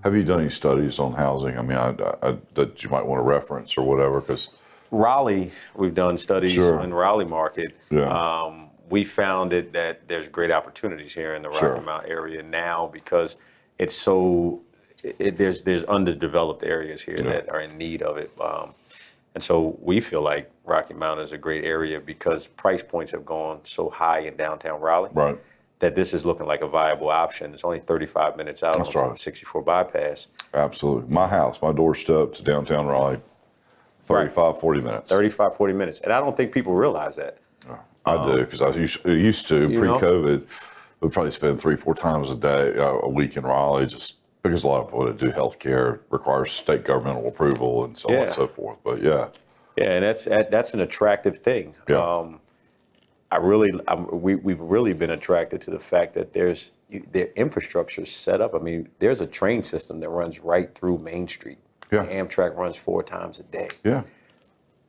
Have you done any studies on housing? I mean, that you might want to reference or whatever, because Raleigh, we've done studies Sure. in Raleigh market. Yeah. We found that there's great opportunities here in the Sure. Rocky Mount area now because it's so there's underdeveloped areas here Yeah. that are in need of it. And so we feel like Rocky Mount is a great area because price points have gone so high in downtown Raleigh Right. that this is looking like a viable option. It's only 35 minutes out That's on right. 64 bypass. Absolutely. My house, my doorstep to downtown Raleigh, 35, 40 minutes. 35, 40 minutes. And I don't think people realize that. I do, because I used to, You know? pre-COVID, we'd probably spend 3-4 times a day, a week in Raleigh, just because a lot of people that do healthcare requires state governmental approval and so on Yeah. and so forth. But yeah. Yeah, and that's an attractive thing. Yeah. We've really been attracted to the fact that their infrastructure is set up. I mean, there's a train system that runs right through Main Street. Yeah. Amtrak runs 4 times a day. Yeah.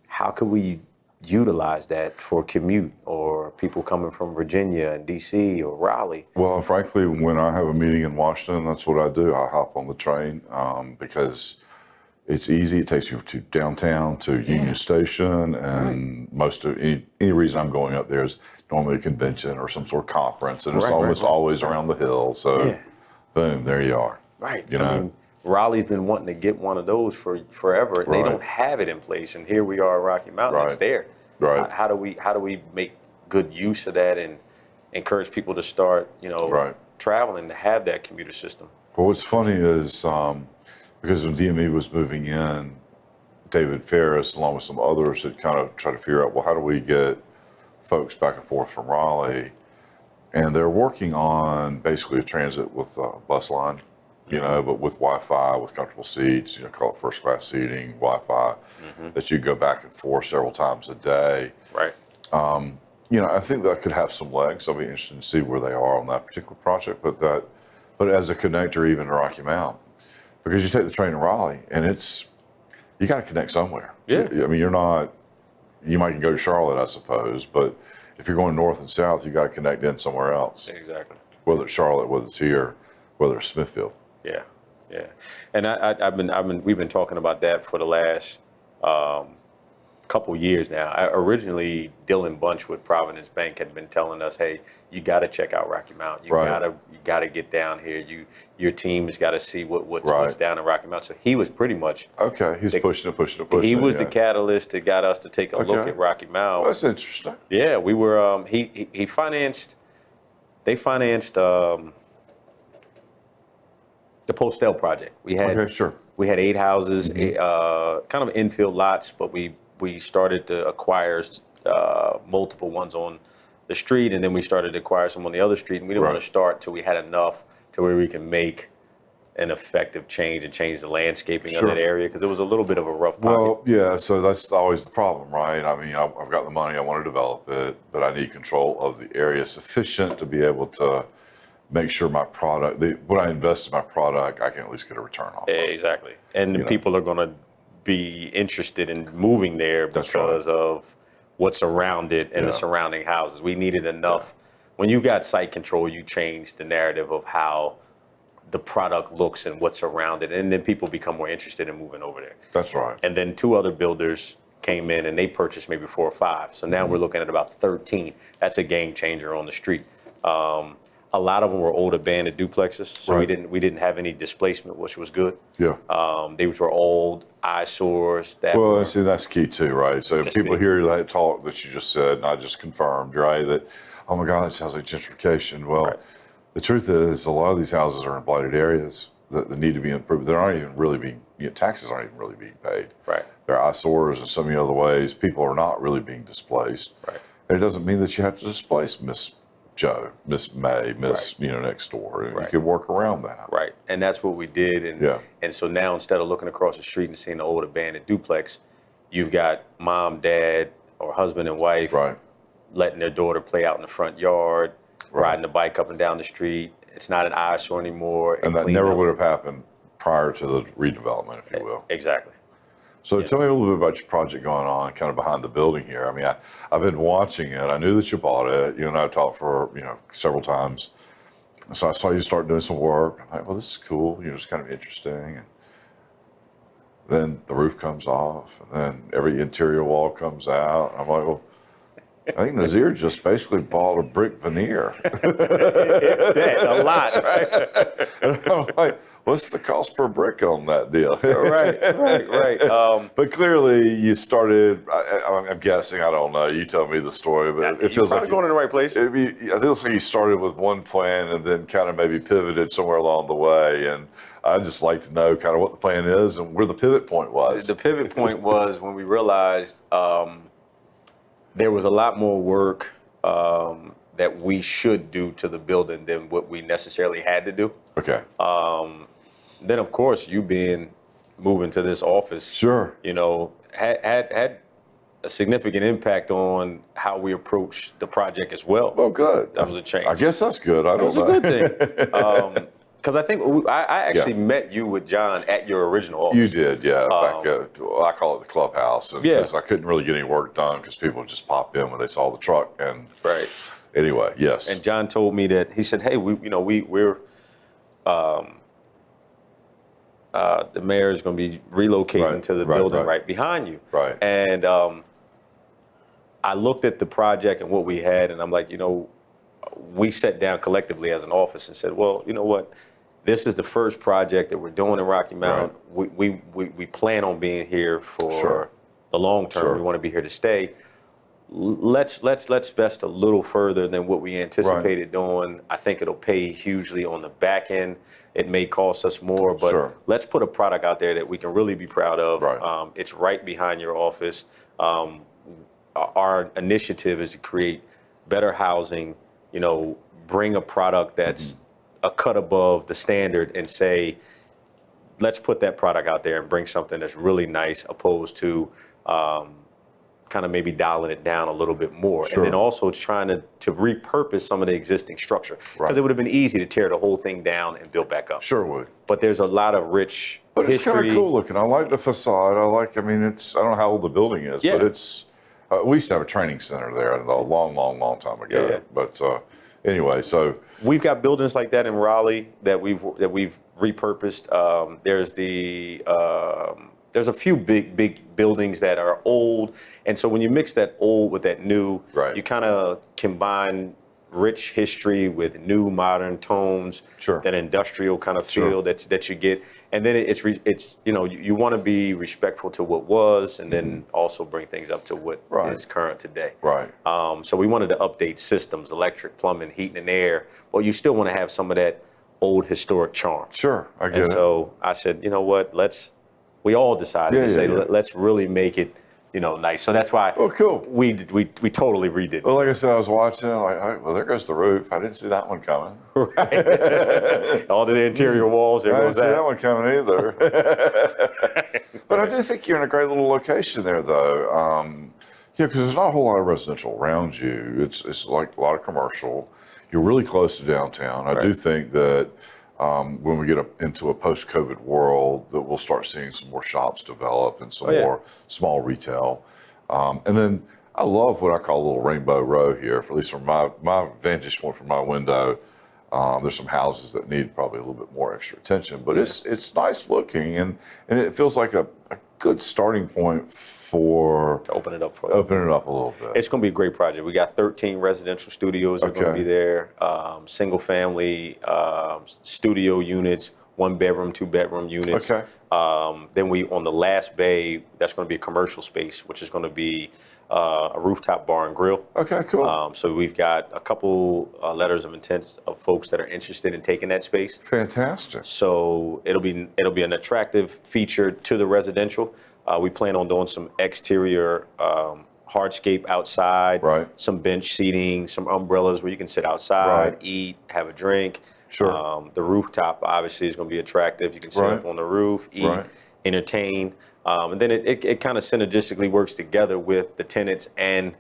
How could we utilize that for commute or people coming from Virginia and DC or Raleigh? Well, frankly, when I have a meeting in Washington, that's what I do. I hop on the train because it's easy. It takes you to downtown, to Union Station, and most of any reason I'm going up there is normally a convention or some sort of conference, and it's almost always around the hill. So, boom, there you are. Right. You know? I mean, Raleigh's been wanting to get one of those for forever. They don't have it in place, and here we are at Rocky Mountain. It's there. Right. How do we make good use of that and encourage people to start, traveling to have that commuter system? Well, what's funny is because when DME was moving in, David Ferris, along with some others, had kind of tried to figure out, well, how do we get folks back and forth from Raleigh? And they're working on basically a transit with a bus line, but with Wi-Fi, with comfortable seats, call it first class seating, Wi-Fi, that you go back and forth several times a day. Right. I think that could have some legs. I'll be interested to see where they are on that particular project, but as a connector even to Rocky Mount, because you take the train to Raleigh and you got to connect somewhere. Yeah. I mean, you might go to Charlotte, I suppose, but if you're going north and south, you got to connect in somewhere else. Exactly. Whether it's Charlotte, whether it's here, whether it's Smithfield. Yeah, yeah. And we've been talking about that for the last couple years now. Originally, Dylan Bunch with Providence Bank had been telling us, "Hey, you got to check out Rocky Mount. You got to get down here. Your team's got to see what's down in Rocky Mount." So he was pretty much he was pushing it. He was the catalyst that got us to take a look at Rocky Mount. Well, that's interesting. Yeah, we were. He financed. They financed the Postel project. We had We had 8 houses, kind of infill lots, but we started to acquire multiple ones on the street, and then we started to acquire some on the other street, and we didn't want to start till we had enough to where we can make an effective change and change the landscaping of that area, because it was a little bit of a rough pocket. Well, yeah, so that's always the problem, right? I mean, I've got the money, I want to develop it, but I need control of the area sufficient to be able to make sure my product, when I invest in my product, I can at least get a return on it. Exactly. And people are going to be interested in moving there because of what's around it and the surrounding houses. We needed enough. When you got site control, you change the narrative of how the product looks and what's around it, and then people become more interested in moving over there. That's right. And then 2 other builders came in and they purchased maybe 4 or 5. So now we're looking at about 13. That's a game changer on the street. A lot of them were old abandoned duplexes, so we didn't have any displacement, which was good. Yeah. These were old eyesores. See, that's key too, right? So people hear that talk that you just said, and I just confirmed, right, that, oh my God, that sounds like gentrification. Well, the truth is a lot of these houses are in blighted areas that need to be improved. They're not even really being, taxes aren't even really being paid. Right. They're eyesores in so many other ways. People are not really being displaced. Right. And it doesn't mean that you have to displace Miss Joe, Miss May, Miss next door. You can work around that. Right, and that's what we did. And so now instead of looking across the street and seeing the old abandoned duplex, you've got mom, dad, or husband and wife letting their daughter play out in the front yard, riding the bike up and down the street. It's not an eyesore anymore. And that never would have happened prior to the redevelopment, if you will. Exactly. So tell me a little bit about your project going on kind of behind the building here. I mean, I've been watching it. I knew that you bought it. You and I talked for, several times. So I saw you start doing some work. I'm like, well, this is cool. It's kind of interesting. And then the roof comes off, and then every interior wall comes out. I'm like, well, I think Nasir just basically bought a brick veneer. A lot, right? And I'm like, what's the cost per brick on that deal? Right. But clearly you started, I'm guessing, I don't know, you tell me the story, but it feels like going in the right place. I think it's like you started with one plan and then kind of maybe pivoted somewhere along the way. And I'd just like to know kind of what the plan is and where the pivot point was. The pivot point was when we realized there was a lot more work that we should do to the building than what we necessarily had to do. Okay. Then, of course, you moving to this office, sure, had a significant impact on how we approach the project as well. Well, good. That was a change. I guess that's good. I don't know. It was a good thing. Because I think I actually met you with John at your original office. You did, yeah. Back at, I call it the clubhouse. And because I couldn't really get any work done because people would just pop in when they saw the truck. And right. Anyway, yes. And John told me that he said, "Hey, we're the mayor is going to be relocating to the building right behind you." Right. And I looked at the project and what we had, and I'm like, we sat down collectively as an office and said, well, you know what? This is the first project that we're doing in Rocky Mount. Right. We plan on being here for the long term. Sure. We want to be here to stay. Let's invest a little further than what we anticipated doing. I think it'll pay hugely on the back end. It may cost us more, but let's put a product out there that we can really be proud of. Right. It's right behind your office. Our initiative is to create better housing, bring a product that's a cut above the standard and say, let's put that product out there and bring something that's really nice opposed to kind of maybe dialing it down a little bit more. And then also trying to repurpose some of the existing structure. Because it would have been easy to tear the whole thing down and build back up. Sure would. But there's a lot of rich But history. it's kind of cool looking. I like the facade. I don't know how old the building is, but it's, we used to have a training center there a long time ago. Yeah. But anyway, so we've got buildings like that in Raleigh that we've repurposed. There's a few big buildings that are old, and so when you mix that old with that new, you kind of combine rich history with new modern tones, that industrial kind of feel that you get, and then it's you want to be respectful to what was, and then also bring things up to what is current today. Right. So we wanted to update systems, electric, plumbing, heating, and air, but you still want to have some of that old historic charm. Sure, I get it. And so I said, you know what? We all decided to say, let's really make it, nice. So that's why. Oh, cool. We totally redid it. Well, like I said, I was watching. Like, all right, well, there goes the roof. I didn't see that one coming. Right. All the interior walls. There goes that. I didn't see that one coming either. But I do think you're in a great little location there, though. Because there's not a whole lot of residential around you. It's like a lot of commercial. You're really close to downtown. I do think that. When we get into a post-COVID world, that we'll start seeing some more shops develop and some more small retail. And then I love what I call a little rainbow row here, at least from my vantage point from my window. There's some houses that need probably a little bit more extra attention, but it's nice looking and it feels like a good starting point to open it up a little bit. It's going to be a great project. We got 13 residential studios that are going to be there, single family studio units, 1-bedroom, 2-bedroom units. Okay. Then on the last bay, that's going to be a commercial space, which is going to be a rooftop bar and grill. Okay, cool. So we've got a couple letters of intent of folks that are interested in taking that space. Fantastic. So it'll be an attractive feature to the residential. We plan on doing some exterior hardscape outside, some bench seating, some umbrellas where you can sit outside, eat, have a drink. Sure. The rooftop obviously is going to be attractive. You can sit up on the roof, eat, entertain. And then it kind of synergistically works together with the tenants and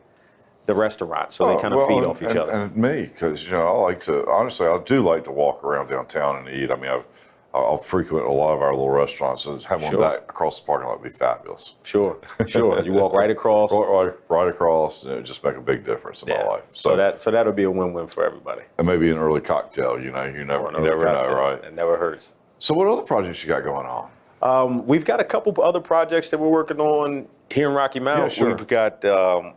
the restaurant, so they kind of feed off each other. And me, because I do like to walk around downtown and eat. I mean, I'll frequent a lot of our little restaurants, so have one back across the parking lot would be fabulous. Sure. You walk right across. Right across, and it would just make a big difference in my life. So that'll be a win-win for everybody. And maybe an early cocktail, you never know, right? It never hurts. So what other projects you got going on? We've got a couple other projects that we're working on here in Rocky Mount. Yeah, sure.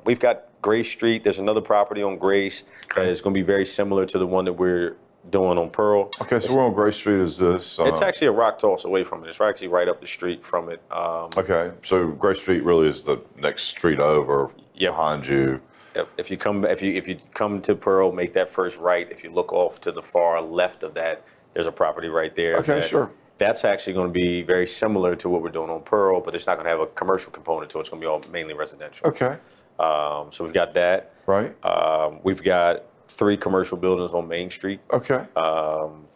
We've got Grace Street. There's another property on Grace that is going to be very similar to the one that we're doing on Pearl. Okay, so where on Grace Street is this? It's actually a rock toss away from it. It's actually right up the street from it. Okay, so Grace Street really is the next street over behind you. If you come to Pearl, make that first right. If you look off to the far left of that, there's a property right there. Okay, sure. That's actually going to be very similar to what we're doing on Pearl, but it's not going to have a commercial component to it. It's going to be all mainly residential. Okay. So we've got that. Right. We've got 3 commercial buildings on Main Street. Okay. So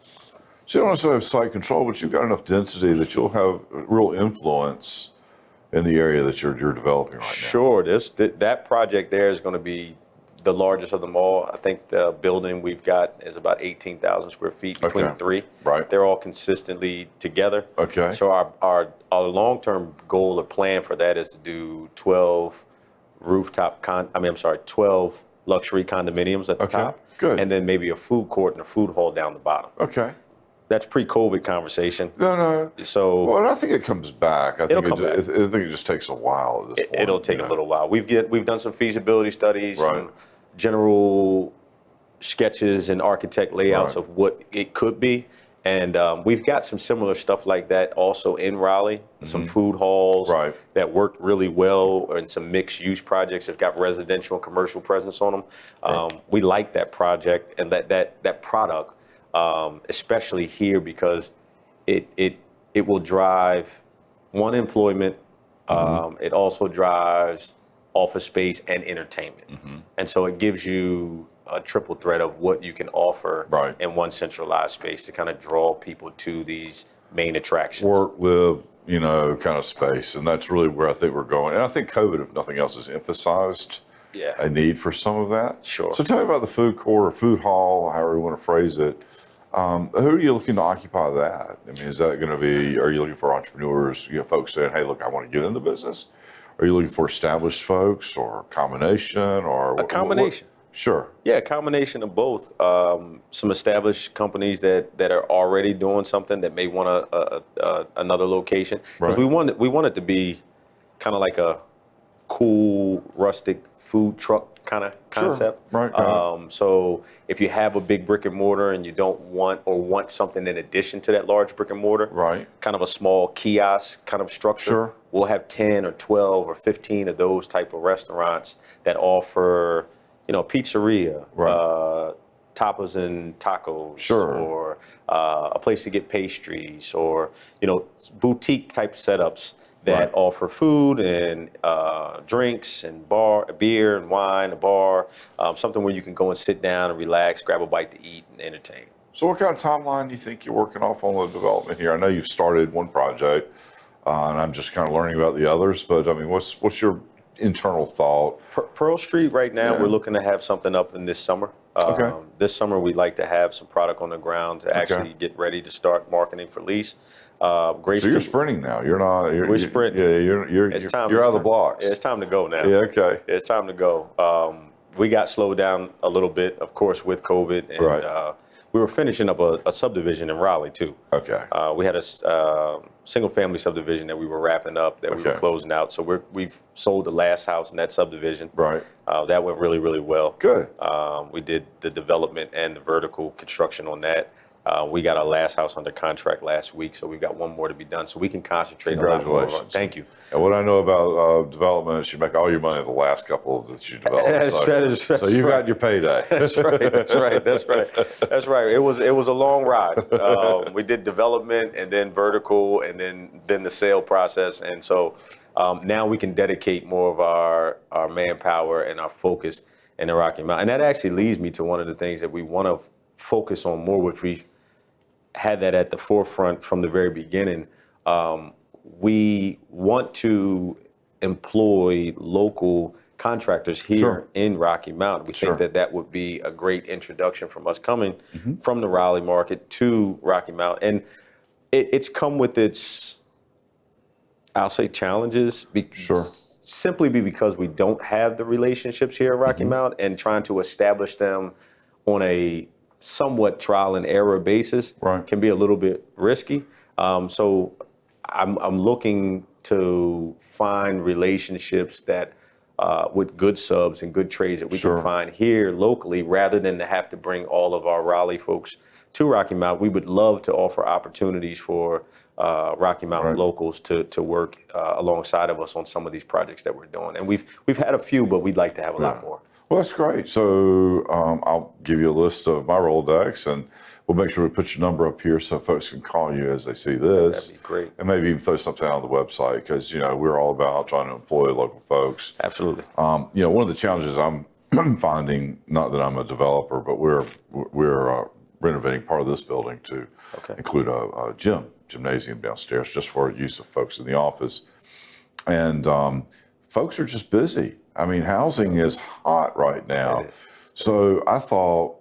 you don't necessarily have site control, but you've got enough density that you'll have real influence in the area that you're developing right now. Sure. That project there is going to be the largest of them all. I think the building we've got is about 18,000 square feet between the 3. Right. They're all consistently together. Okay. So our long-term goal or plan for that is to do 12 12 luxury condominiums at the top. Good. And then maybe a food court and a food hall down the bottom. Okay. That's pre-COVID conversation. No. So well, and I think it comes back. I think come back. I think it just takes a while at this point. It'll take a little while. We've done some feasibility studies, Right. some general sketches and architect layouts Right. of what it could be. And we've got some similar stuff like that also in Raleigh, some food halls Right. that worked really well, and some mixed use projects that got residential and commercial presence on them. We like that project and that product, especially here because it will drive employment. It also drives office space and entertainment. And so it gives you a triple threat of what you can offer in one centralized space to kind of draw people to these main attractions. Work, live, kind of space. And that's really where I think we're going. And I think COVID, if nothing else, has emphasized a need for some of that. Sure. So tell me about the food court or food hall, however you want to phrase it. Who are you looking to occupy that? I mean, is that going to be, are you looking for entrepreneurs, folks saying, hey, look, I want to get in the business? Are you looking for established folks or a combination or a combination? Sure. Yeah, a combination of both. Some established companies that are already doing something that may want another location. Because we want it to be kind of like a cool, rustic food truck kind of concept. Sure. Right. So if you have a big brick and mortar and you don't want something in addition to that large brick and mortar, kind of a small kiosk kind of structure, Sure. We'll have 10 or 12 or 15 of those type of restaurants that offer pizzeria, tapas and tacos, Sure. or a place to get pastries, or boutique type setups that offer food and drinks and beer and wine, a bar, something where you can go and sit down and relax, grab a bite to eat and entertain. So what kind of timeline do you think you're working off on the development here? I know you've started one project, and I'm just kind of learning about the others, but I mean, what's your internal thought? Pearl Street right now, we're looking to have something up in this summer. This summer, we'd like to have some product on the ground to actually get ready to start marketing for lease. So you're sprinting now. You're not. We're sprinting. Yeah, you're out of the blocks. It's time to go now. Yeah, okay. It's time to go. We got slowed down a little bit, of course, with COVID, and we were finishing up a subdivision in Raleigh too. Okay. We had a single-family subdivision that we were wrapping up, that we were closing out. So we've sold the last house in that subdivision. Right. That went really, really well. Good. We did the development and the vertical construction on that. We got our last house under contract last week, so we've got one more to be done, so we can concentrate on that. Congratulations. Thank you. And what I know about development is you make all your money the last couple that you develop. So you've got your payday. That's right. That's right. It was a long ride. We did development and then vertical and then the sale process, and so now we can dedicate more of our manpower and our focus in the Rocky Mountain. And that actually leads me to one of the things that we want to focus on more, which we had that at the forefront from the very beginning. We want to employ local contractors here in Rocky Mount. We think that would be a great introduction from us coming from the Raleigh market to Rocky Mount. And it's come with its, I'll say, challenges. Sure. Simply because we don't have the relationships here at Rocky Mount, and trying to establish them on a somewhat trial and error basis can be a little bit risky. So I'm looking to find relationships that with good subs and good trades that we can find here locally, rather than to have to bring all of our Raleigh folks to Rocky Mount. We would love to offer opportunities for Rocky Mountain locals to work alongside of us on some of these projects that we're doing. And we've had a few, but we'd like to have a lot more. Well, that's great. So I'll give you a list of my Rolodex, and we'll make sure we put your number up here so folks can call you as they see this. That'd be great. And maybe even throw something on the website, because, we're all about trying to employ local folks. Absolutely. One of the challenges I'm finding, not that I'm a developer, but we're renovating part of this building to include a gymnasium downstairs, just for use of folks in the office. And folks are just busy. I mean, housing is hot right now. So I thought,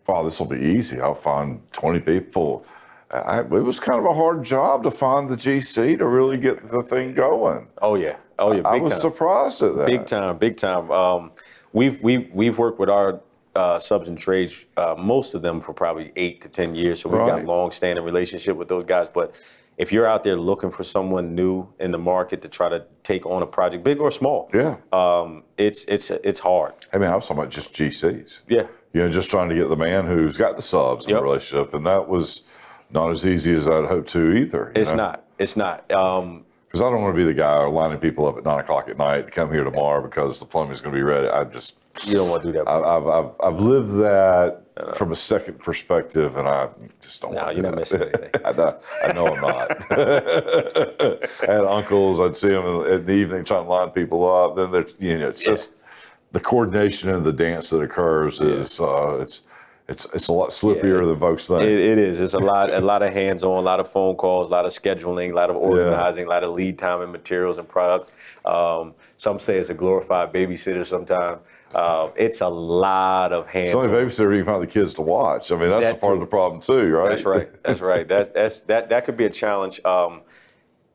wow, this will be easy. I'll find 20 people. It was kind of a hard job to find the GC to really get the thing going. Oh yeah, big I was surprised at that. Big time. We've worked with our subs and trades, most of them for probably 8 to 10 years. So we've got long-standing relationship with those guys. But if you're out there looking for someone new in the market to try to take on a project, big or small, it's hard. I mean, I was talking about just GCs. Yeah. Just trying to get the man who's got the subs in the relationship, and that was not as easy as I'd hoped to either. It's not. Because I don't want to be the guy lining people up at 9 o'clock at night to come here tomorrow because the plumbing's going to be ready. You don't want to do that. I've lived that from a second perspective, and I just don't want to do that. You're not missing anything. I know I'm not. I had uncles, I'd see them in the evening trying to line people up. Then it's just the coordination and the dance that occurs is it's a lot slippier than folks think. It is. It's a lot of hands-on, a lot of phone calls, a lot of scheduling, a lot of organizing, a lot of lead time and materials and products. Some say it's a glorified babysitter sometimes. It's a lot of hands-on. It's only a babysitter you can find the kids to watch. I mean, that's a part of the problem too, right? That's right. That could be a challenge.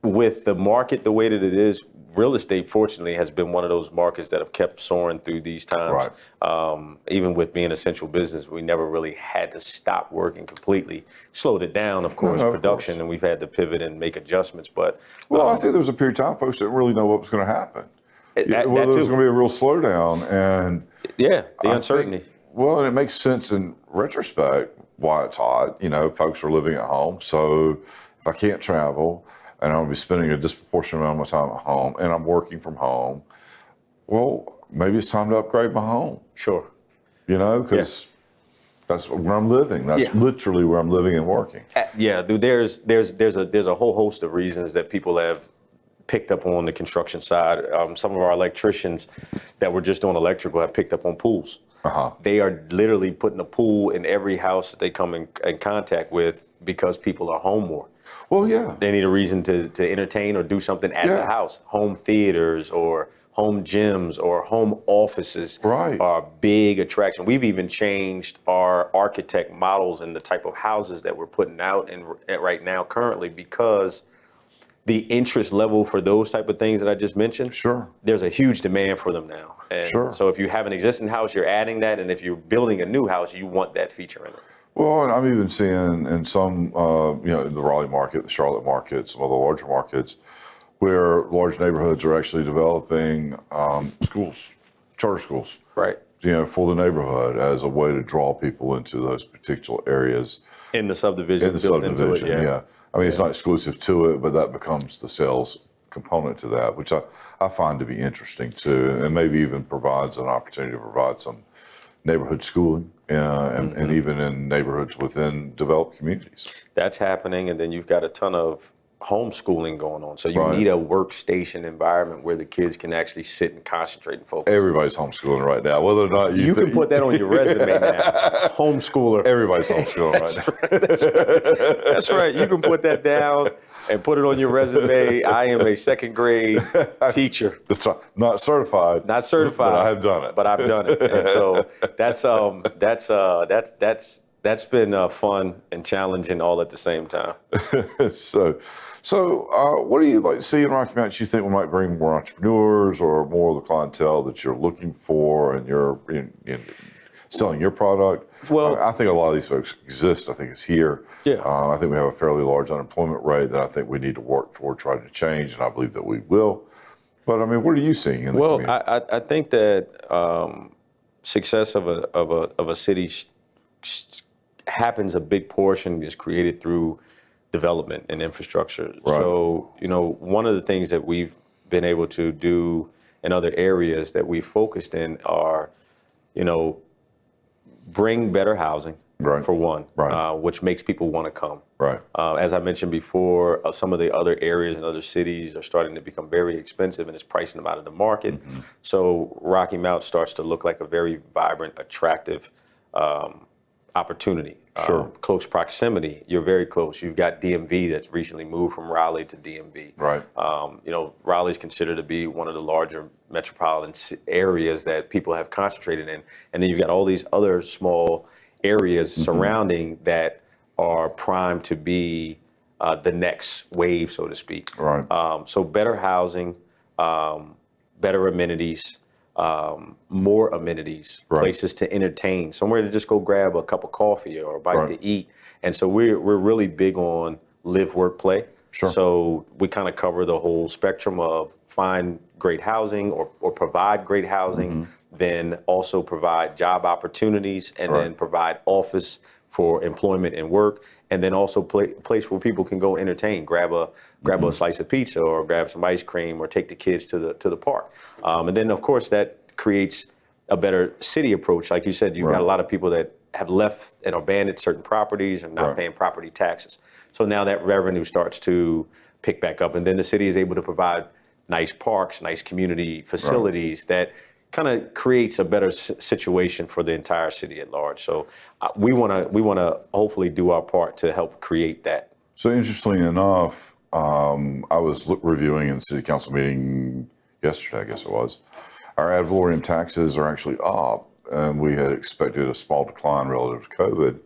With the market the way that it is, real estate, fortunately, has been one of those markets that have kept soaring through these times. Even with being essential business, we never really had to stop working completely. Slowed it down, of course, production, and we've had to pivot and make adjustments. But I think there was a period of time folks didn't really know what was going to happen. Whether there was going to be a real slowdown, and the uncertainty. And it makes sense in retrospect why it's hot. Folks are living at home, so if I can't travel, and I'm going to be spending a disproportionate amount of my time at home, and I'm working from home, well, maybe it's time to upgrade my home. Sure. Because that's where I'm living. That's literally where I'm living and working. There's a whole host of reasons that people have picked up on the construction side. Some of our electricians that were just doing electrical have picked up on pools. They are literally putting a pool in every house that they come in contact with because people are home more. Well, yeah. They need a reason to entertain or do something at the house. Home theaters or home gyms or home offices are a big attraction. We've even changed our architect models and the type of houses that we're putting out right now currently, because the interest level for those type of things that I just mentioned, there's a huge demand for them now. And so if you have an existing house, you're adding that. And if you're building a new house, you want that feature in it. Well, and I'm even seeing in some, in the Raleigh market, the Charlotte market, some of the larger markets, where large neighborhoods are actually developing schools, charter schools, for the neighborhood as a way to draw people into those particular areas. In the subdivision, I mean, it's not exclusive to it, but that becomes the sales component to that, which I find to be interesting too, and maybe even provides an opportunity to provide some neighborhood schooling and even in neighborhoods within developed communities. That's happening, and then you've got a ton of homeschooling going on. So you need a workstation environment where the kids can actually sit and concentrate and focus. Everybody's homeschooling right now, whether or not you can put that on your resume now. Homeschooler. Everybody's homeschooling right now. That's right. You can put that down and put it on your resume. I am a second grade teacher. That's right. Not certified. Not certified. But I have done it. But I've done it. And so that's that's been fun and challenging all at the same time. So what do you like to see in Rocky Mount? You think we might bring more entrepreneurs or more of the clientele that you're looking for, and you're in selling your product? Well, I think a lot of these folks exist. I think it's here. Yeah. I think we have a fairly large unemployment rate that I think we need to work toward trying to change, and I believe that we will. But I mean, what are you seeing in the community? Well, I think that success of a city happens. A big portion is created through development and infrastructure. Right. So, one of the things that we've been able to do in other areas that we focused in are, bring better housing, right. for one, right. Which makes people want to come. Right. As I mentioned before, some of the other areas in other cities are starting to become very expensive, and it's pricing them out of the market. Mm-hmm. So Rocky Mount starts to look like a very vibrant, attractive opportunity. Sure. Close proximity. You're very close. You've got DMV that's recently moved from Raleigh to DMV. Right. Raleigh's considered to be one of the larger metropolitan areas that people have concentrated in. And then you've got all these other small areas mm-hmm. surrounding that are primed to be the next wave, so to speak. Right. So better housing, better amenities, more amenities, right. places to entertain, somewhere to just go grab a cup of coffee or a bite right. to eat. And so we're really big on live, work, play. Sure. So we kind of cover the whole spectrum of find great housing or provide great housing, mm-hmm. then also provide job opportunities, and right. then provide office for employment and work, and then also place where people can go entertain, grab mm-hmm. a slice of pizza or grab some ice cream or take the kids to the park. And then of course that creates a better city approach. Like you said, you've right. got a lot of people that have left and abandoned certain properties and not right. paying property taxes. So now that revenue starts to pick back up, and then the city is able to provide nice parks, nice community facilities right. that kind of creates a better situation for the entire city at large. So we want to hopefully do our part to help create that. So interestingly enough, I was reviewing in the city council meeting yesterday, I guess it was, our ad valorem taxes are actually up, and we had expected a small decline relative to COVID.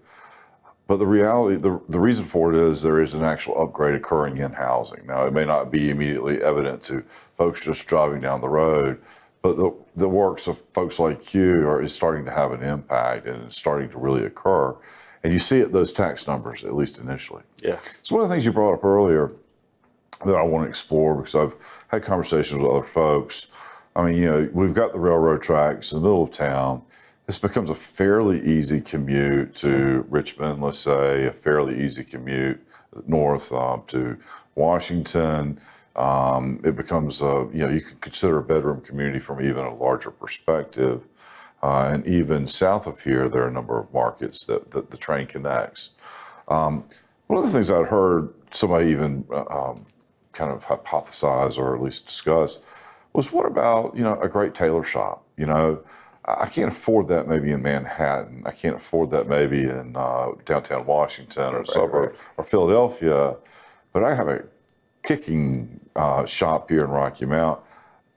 But the reality, the reason for it is there is an actual upgrade occurring in housing. Now, it may not be immediately evident to folks just driving down the road, but the works of folks like you is starting to have an impact, and it's starting to really occur. And you see it, those tax numbers, at least initially. Yeah. So one of the things you brought up earlier that I want to explore, because I've had conversations with other folks. I mean, we've got the railroad tracks in the middle of town. This becomes a fairly easy commute to Richmond, let's say, a fairly easy commute north to Washington. It becomes, you can consider a bedroom community from even a larger perspective. And even south of here, there are a number of markets that the train connects. One of the things I'd heard somebody even kind of hypothesize or at least discuss was, what about, a great tailor shop? I can't afford that maybe in Manhattan. I can't afford that maybe in downtown Washington or suburb or Philadelphia, but I have a kicking shop here in Rocky Mount.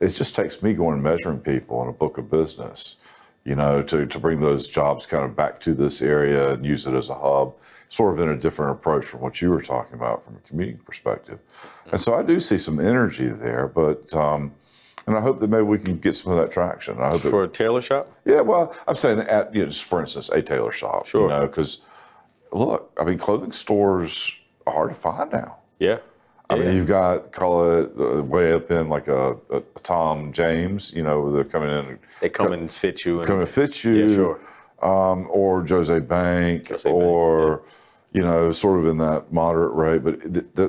It just takes me going and measuring people in a book of business, to bring those jobs kind of back to this area and use it as a hub, sort of in a different approach from what you were talking about from a community perspective. And so I do see some energy there, but and I hope that maybe we can get some of that traction. I hope for a tailor shop? Yeah, well, I'm saying that just for instance, a tailor shop. Sure. Because look, I mean, clothing stores are hard to find now. Yeah. I mean, you've got, call it way up in like a Tom James, where they're coming in. They come and fit you. Come and fit you. Yeah, sure. Or Jose Bank, or, sort of in that moderate rate. But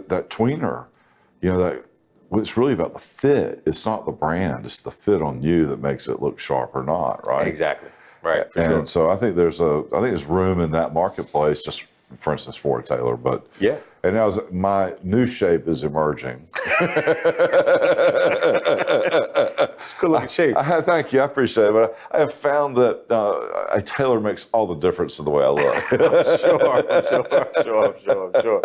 that tweener, it's really about the fit. It's not the brand. It's the fit on you that makes it look sharp or not, right? Exactly. Right. And so I think there's room in that marketplace, just for instance, for a tailor. But yeah. And now my new shape is emerging. It's a good looking shape. Thank you, I appreciate it. But I have found that a tailor makes all the difference in the way I look. Sure.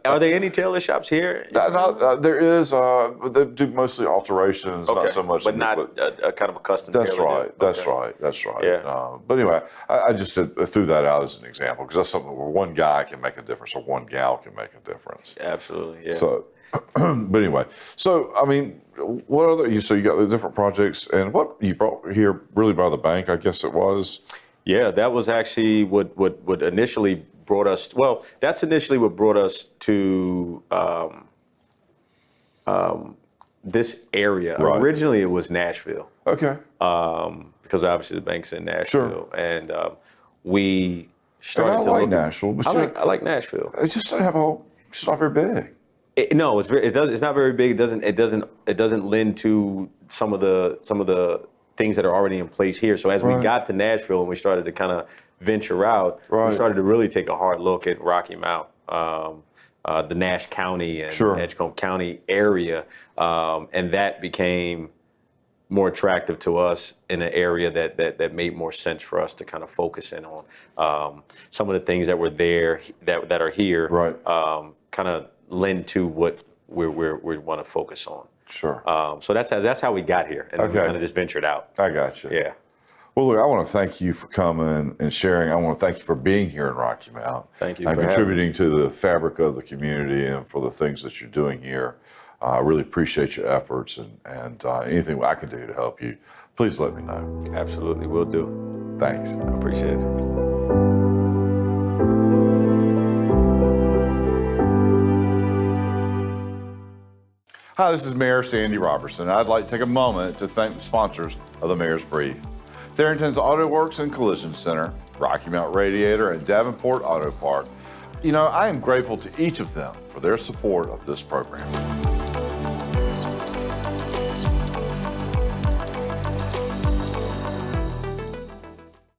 Are there any tailor shops here? There is. They do mostly alterations, not so much. But not a kind of a custom That's tailor. right. That's right. That's right. Yeah. But anyway, I just threw that out as an example because that's something where one guy can make a difference or one gal can make a difference. Absolutely. Yeah. So, but anyway, so I mean, what other? So you got the different projects, and what you brought here really by the bank, I guess it was. Yeah, that was actually what initially brought us. Well, that's initially what brought us to this area. Right. Originally, it was Nashville. Okay. Because obviously the bank's in Nashville, and we started and to I like look. Nashville, but I like Nashville. It just doesn't have it's not very big. No, it's not very big. It doesn't lend to some of the things that are already in place here. So as we got to Nashville and we started to kind of venture out, we started to really take a hard look at Rocky Mount, the Nash County and Edgecombe County area, and that became more attractive to us in an area that made more sense for us to kind of focus in on. Some of the things that were there that are here, kind of lend to what we want to focus on. Sure. So that's how we got here, and then we kind of just ventured out. I got you. Yeah. Well, look, I want to thank you for coming and sharing. I want to thank you for being here in Rocky Mount. Thank you and for contributing to the fabric of the community and for the things that you're doing here. I really appreciate your efforts, and anything I can do to help you, please let me know. Absolutely, will do. Thanks. I appreciate it. Hi, this is Mayor Sandy Roberson. I'd like to take a moment to thank the sponsors of the Mayor's Brief: Tharrington's Auto Works and Collision Center, Rocky Mount Radiator, and Davenport Auto Park. You know, I am grateful to each of them for their support of this program.